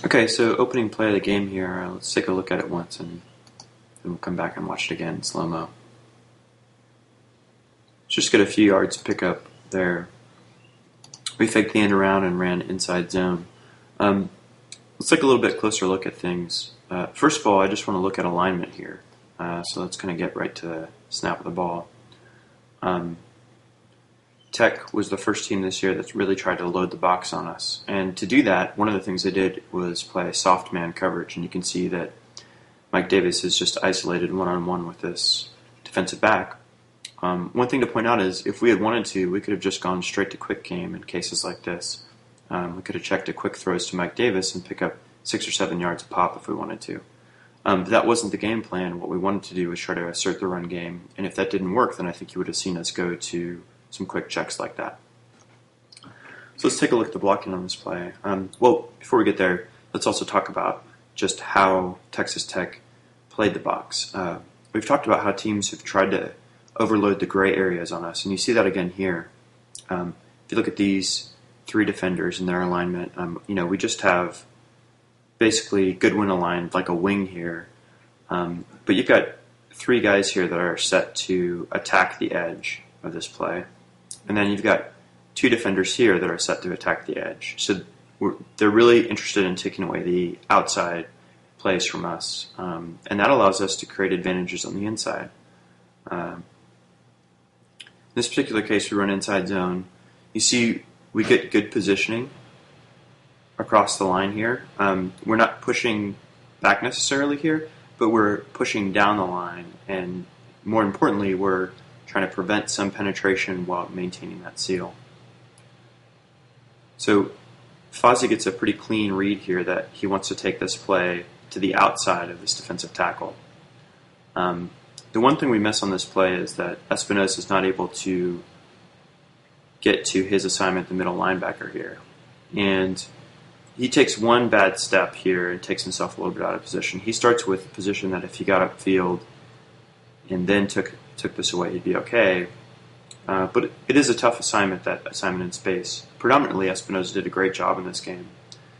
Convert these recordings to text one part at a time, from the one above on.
Okay, so opening play of the game here. Let's take a look at it once, and then we'll come back and watch it again in slow mo. Just get a few yards pick up there. We faked the end around and ran inside zone. Let's take a little bit closer look at things. First of all, I just want to look at alignment here. So let's kind of get right to the snap of the ball. Tech was the first team this year that's really tried to load the box on us. And to do that, one of the things they did was play soft man coverage. And you can see that Mike Davis is just isolated one-on-one with this defensive back. One thing to point out is if we had wanted to, we could have just gone straight to quick game in cases like this. We could have checked a quick throws to Mike Davis and pick up 6 or 7 yards a pop if we wanted to. But that wasn't the game plan. What we wanted to do was try to assert the run game. And if that didn't work, then I think you would have seen us go to some quick checks like that. So let's take a look at the blocking on this play. Well, before we get there, let's also talk about just how Texas Tech played the box. We've talked about how teams have tried to overload the gray areas on us, and you see that again here. If you look at these 3 defenders in their alignment, we just have basically Goodwin aligned like a wing here. But you've got 3 guys here that are set to attack the edge of this play. And then you've got 2 defenders here that are set to attack the edge. So they're really interested in taking away the outside plays from us. And that allows us to create advantages on the inside. In this particular case, we run inside zone. You see we get good positioning across the line here. We're not pushing back necessarily here, but we're pushing down the line. And more importantly, we're trying to prevent some penetration while maintaining that seal. So Fozzie gets a pretty clean read here that he wants to take this play to the outside of this defensive tackle. The one thing we miss on this play is that Espinosa is not able to get to his assignment, the middle linebacker here. And he takes one bad step here and takes himself a little bit out of position. He starts with a position that if he got upfield and then took this away, he'd be okay. But it is a tough assignment, that assignment in space. Predominantly, Espinosa did a great job in this game.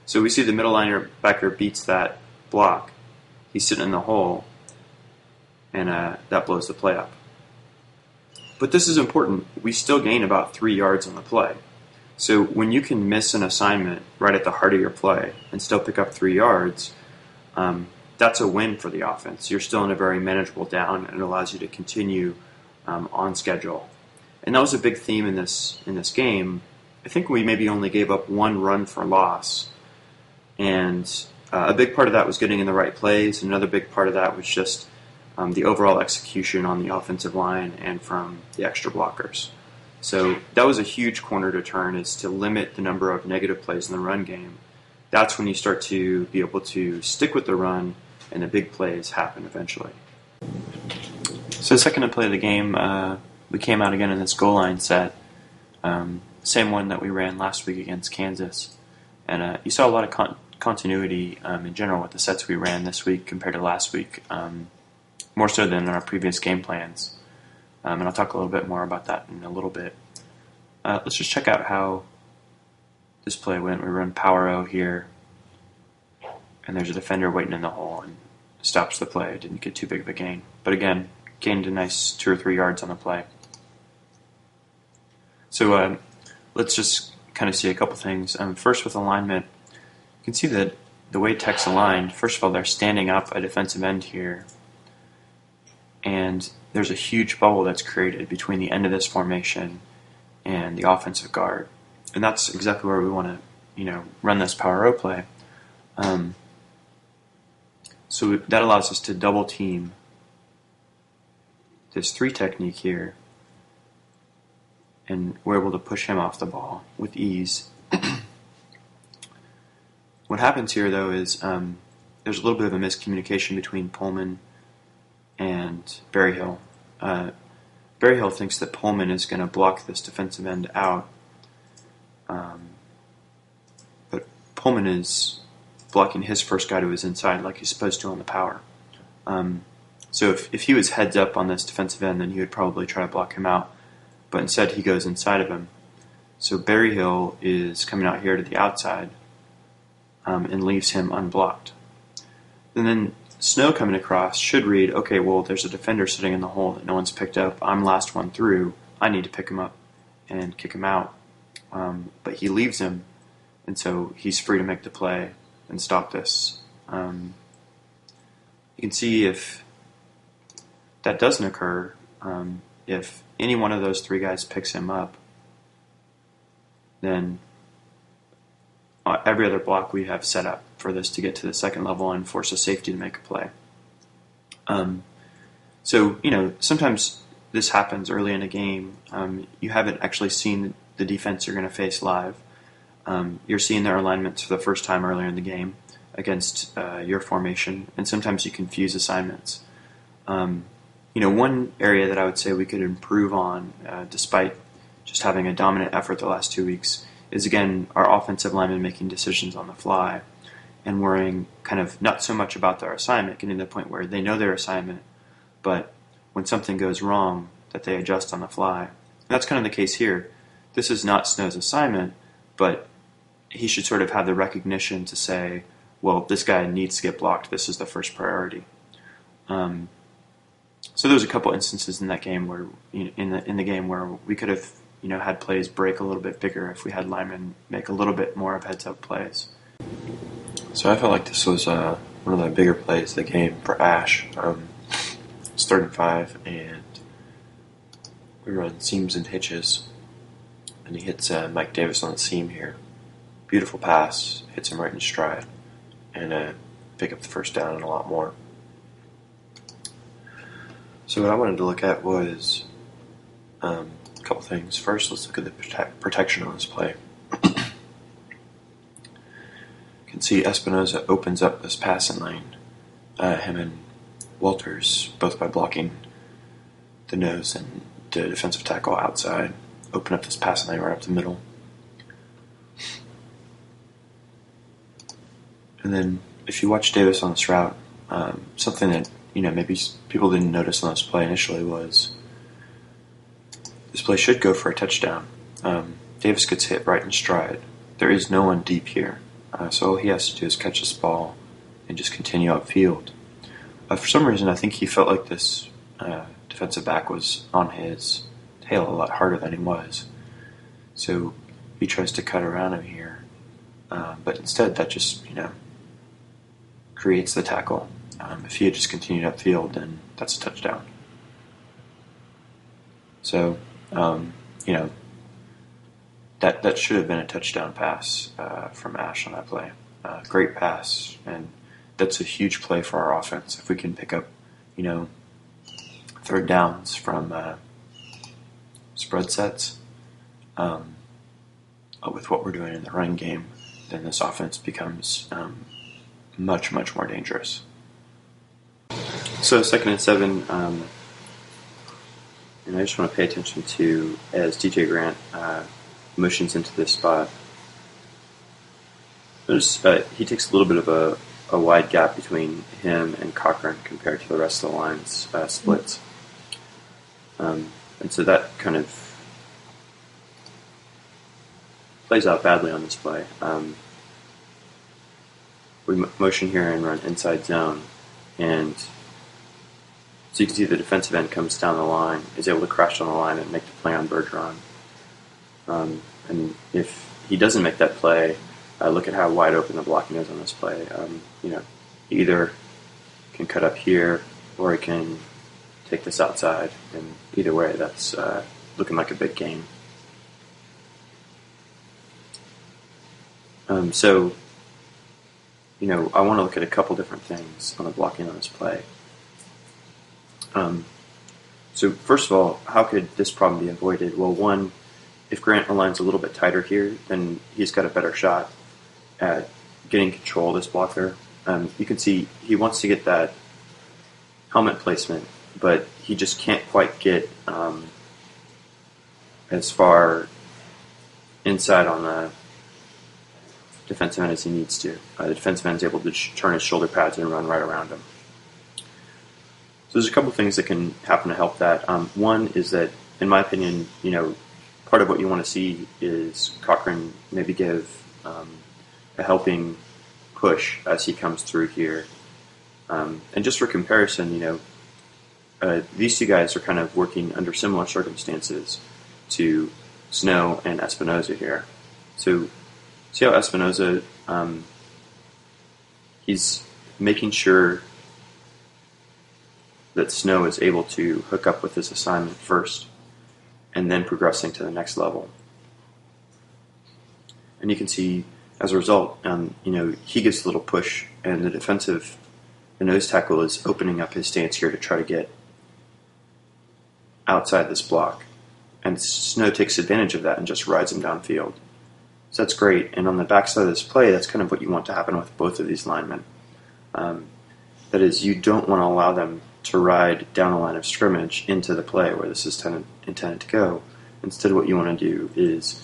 So we see the middle linebacker beats that block. He's sitting in the hole, and that blows the play up. But this is important. We still gain about 3 yards on the play. So when you can miss an assignment right at the heart of your play and still pick up 3 yards, that's a win for the offense. You're still in a very manageable down, and it allows you to continue on schedule. And that was a big theme in this game. I think we maybe only gave up 1 run for loss, and a big part of that was getting in the right plays. Another big part of that was just the overall execution on the offensive line and from the extra blockers. So that was a huge corner to turn, is to limit the number of negative plays in the run game. That's when you start to be able to stick with the run, and the big plays happen eventually. So the second play of the game, we came out again in this goal line set, same one that we ran last week against Kansas. And you saw a lot of continuity in general with the sets we ran this week compared to last week, more so than our previous game plans. And I'll talk a little bit more about that in a little bit. Let's just check out how this play went. We run power O here, and there's a defender waiting in the hole and stops the play. It didn't get too big of a gain. But again, gained a nice 2 or 3 yards on the play. So let's just kind of see a couple things. First, with alignment, you can see that the way Tech's aligned, first of all, they're standing up a defensive end here, and there's a huge bubble that's created between the end of this formation and the offensive guard. And that's exactly where we want to, run this power O play. So that allows us to double team this 3 technique here, and we're able to push him off the ball with ease. What happens here, though, is there's a little bit of a miscommunication between Pullman and Berryhill. Berryhill thinks that Pullman is going to block this defensive end out, but Pullman is blocking his first guy to his inside like he's supposed to on the power. So if he was heads up on this defensive end, then he would probably try to block him out, but instead he goes inside of him. So Berryhill is coming out here to the outside, and leaves him unblocked. And then Snow coming across should read, okay, well, there's a defender sitting in the hole that no one's picked up. I'm last one through. I need to pick him up and kick him out. But he leaves him, and so he's free to make the play and stop this. You can see if that doesn't occur, if any one of those three guys picks him up, then every other block we have set up for this to get to the second level and force a safety to make a play. So, sometimes this happens early in a game. You haven't actually seen the defense you're going to face live. You're seeing their alignments for the first time earlier in the game against your formation, and sometimes you confuse assignments. One area that I would say we could improve on, despite just having a dominant effort the last 2 weeks, is again our offensive linemen making decisions on the fly and worrying kind of not so much about their assignment, getting to the point where they know their assignment, but when something goes wrong, that they adjust on the fly. And that's kind of the case here. This is not Snow's assignment, but he should sort of have the recognition to say, well, this guy needs to get blocked. This is the first priority. So there was a couple instances in that game where, in the game where we could have, had plays break a little bit bigger if we had linemen make a little bit more of heads-up plays. So I felt like this was one of the bigger plays of the game for Ash. It's 3rd and 5, and we run seams and hitches, and he hits Mike Davis on the seam here. Beautiful pass, hits him right in stride, and pick up the first down and a lot more. So what I wanted to look at was a couple things. First, let's look at the protection on this play. You can see Espinoza opens up this passing lane. Him and Walters, both by blocking the nose and the defensive tackle outside, open up this passing lane right up the middle. And then if you watch Davis on this route, something that maybe people didn't notice on this play initially was this play should go for a touchdown. Davis gets hit right in stride. There is no one deep here. So all he has to do is catch this ball and just continue upfield. For some reason, I think he felt like this defensive back was on his tail a lot harder than he was. So he tries to cut around him here. But instead, that just, creates the tackle. If he had just continued upfield, then that's a touchdown. So, that should have been a touchdown pass from Ash on that play. Great pass, and that's a huge play for our offense. If we can pick up, 3rd downs from spread sets, with what we're doing in the run game, then this offense becomes much, much more dangerous. So 2nd and 7, and I just want to pay attention to as DJ Grant motions into this spot. Notice he takes a little bit of a wide gap between him and Cochran compared to the rest of the line's splits. And so that kind of plays out badly on this play. We motion here and run inside zone, and so you can see the defensive end comes down the line, is able to crash on the line and make the play on Bergeron. And if he doesn't make that play, look at how wide open the blocking is on this play. He either can cut up here or he can take this outside, and either way, that's looking like a big game. So, I want to look at a couple different things on the blocking on this play. So first of all, how could this problem be avoided? Well, one, if Grant aligns a little bit tighter here, then he's got a better shot at getting control of this blocker. You can see he wants to get that helmet placement, but he just can't quite get as far inside on the defensive end as he needs to. The defensive end is able to turn his shoulder pads and run right around him. So there's a couple things that can happen to help that. One is that, in my opinion, part of what you want to see is Cochran maybe give a helping push as he comes through here. And just for comparison, these two guys are kind of working under similar circumstances to Snow and Espinoza here. So see how Espinoza, he's making sure that Snow is able to hook up with this assignment first and then progressing to the next level. And you can see, as a result, he gets a little push, and the nose tackle is opening up his stance here to try to get outside this block. And Snow takes advantage of that and just rides him downfield. So that's great. And on the backside of this play, that's kind of what you want to happen with both of these linemen. That is, you don't want to allow them to ride down the line of scrimmage into the play where this is intended to go. Instead, what you want to do is,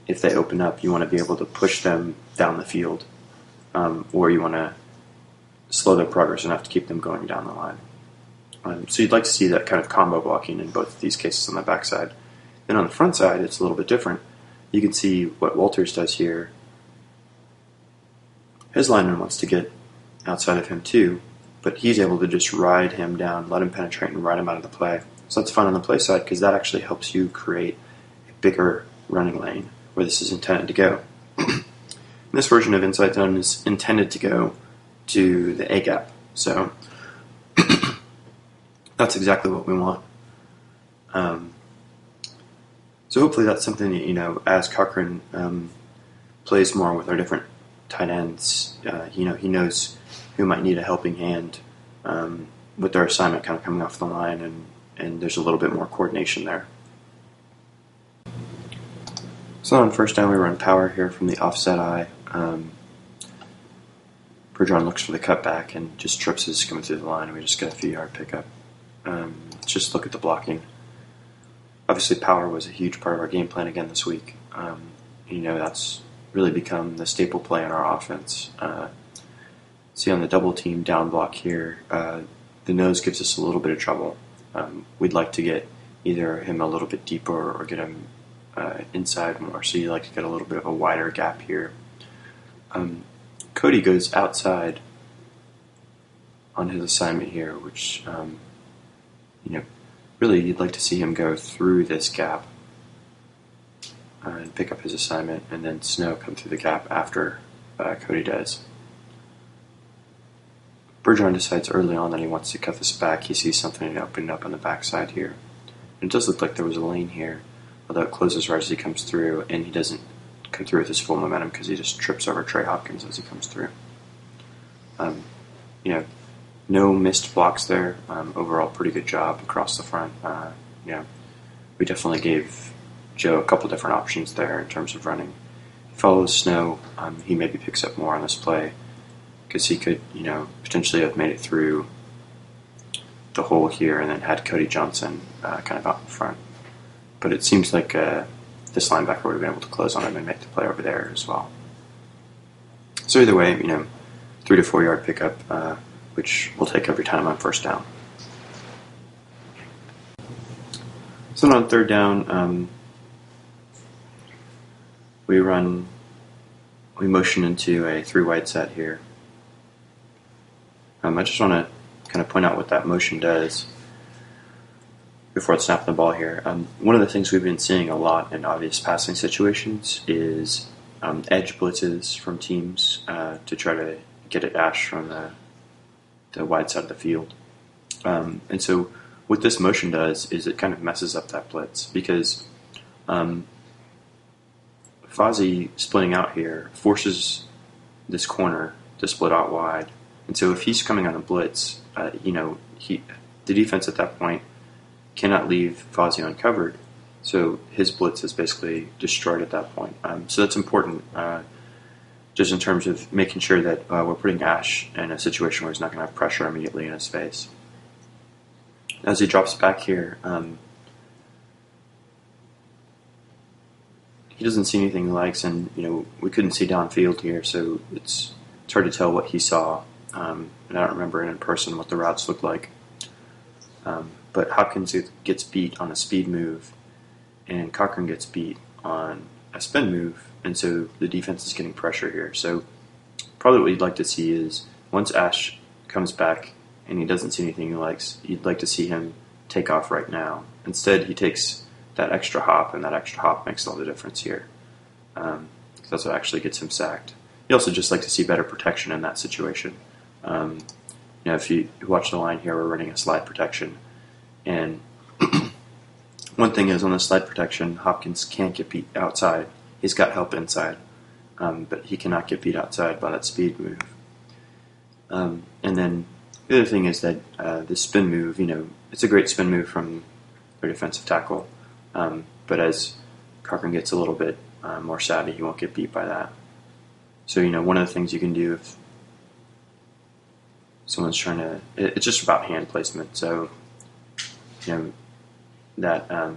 if they open up, you want to be able to push them down the field, or you want to slow their progress enough to keep them going down the line. So you'd like to see that kind of combo blocking in both of these cases on the backside. Then on the front side, it's a little bit different. You can see what Walters does here. His lineman wants to get outside of him too, but he's able to just ride him down, let him penetrate, and ride him out of the play. So that's fun on the play side because that actually helps you create a bigger running lane where this is intended to go. This version of Inside Zone is intended to go to the A gap. So that's exactly what we want. So hopefully that's something that, as Cochran plays more with our different tight ends, he knows who might need a helping hand with their assignment kind of coming off the line, and there's a little bit more coordination there. So on first down, we run power here from the offset eye. Bergeron looks for the cutback and just trips as coming through the line, and we just get a few yard pickup. Let's just look at the blocking. Obviously, power was a huge part of our game plan again this week. That's really become the staple play in our offense. See on the double team down block here, the nose gives us a little bit of trouble. We'd like to get either him a little bit deeper or get him inside more, so you like to get a little bit of a wider gap here. Cody goes outside on his assignment here, which, really you'd like to see him go through this gap and pick up his assignment, and then Snow come through the gap after Cody does. Bergeron decides early on that he wants to cut this back. He sees something opening up on the backside here. And it does look like there was a lane here, although it closes right as he comes through, and he doesn't come through with his full momentum because he just trips over Trey Hopkins as he comes through. No missed blocks there. Overall, pretty good job across the front. We definitely gave Joe a couple different options there in terms of running. He follows Snow. He maybe picks up more on this play because he could, potentially have made it through the hole here and then had Cody Johnson kind of out in front. But it seems like this linebacker would have been able to close on him and make the play over there as well. So either way, 3 to 4 yard pickup, which we'll take every time on first down. So on third down, we motion into a 3 wide set here. I just want to kind of point out what that motion does before snapping the ball here. One of the things we've been seeing a lot in obvious passing situations is edge blitzes from teams to try to get at Ash from the wide side of the field. And so what this motion does is it kind of messes up that blitz because Fozzie splitting out here forces this corner to split out wide. And so if he's coming on a blitz, the defense at that point cannot leave Fozzie uncovered. So his blitz is basically destroyed at that point. So that's important just in terms of making sure that we're putting Ash in a situation where he's not going to have pressure immediately in his face. As he drops back here, he doesn't see anything he likes, and we couldn't see downfield here, so it's hard to tell what he saw. And I don't remember in person what the routes looked like. But Hopkins gets beat on a speed move, and Cochran gets beat on a spin move, and so the defense is getting pressure here. So probably what you'd like to see is once Ash comes back and he doesn't see anything he likes, you'd like to see him take off right now. Instead, he takes that extra hop, and that extra hop makes all the difference here. That's what actually gets him sacked. You also just like to see better protection in that situation. If you watch the line here, we're running a slide protection, and one thing is on the slide protection, Hopkins can't get beat outside. He's got help inside, but he cannot get beat outside by that speed move. And then the other thing is that the spin move, it's a great spin move from their defensive tackle, but as Cochran gets a little bit more savvy, he won't get beat by that. So, one of the things you can do if someone's trying to, it's just about hand placement. So, that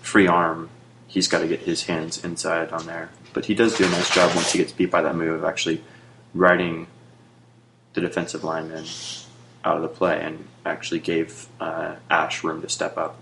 free arm, he's got to get his hands inside on there. But he does do a nice job once he gets beat by that move of actually riding the defensive lineman out of the play and actually gave Ash room to step up.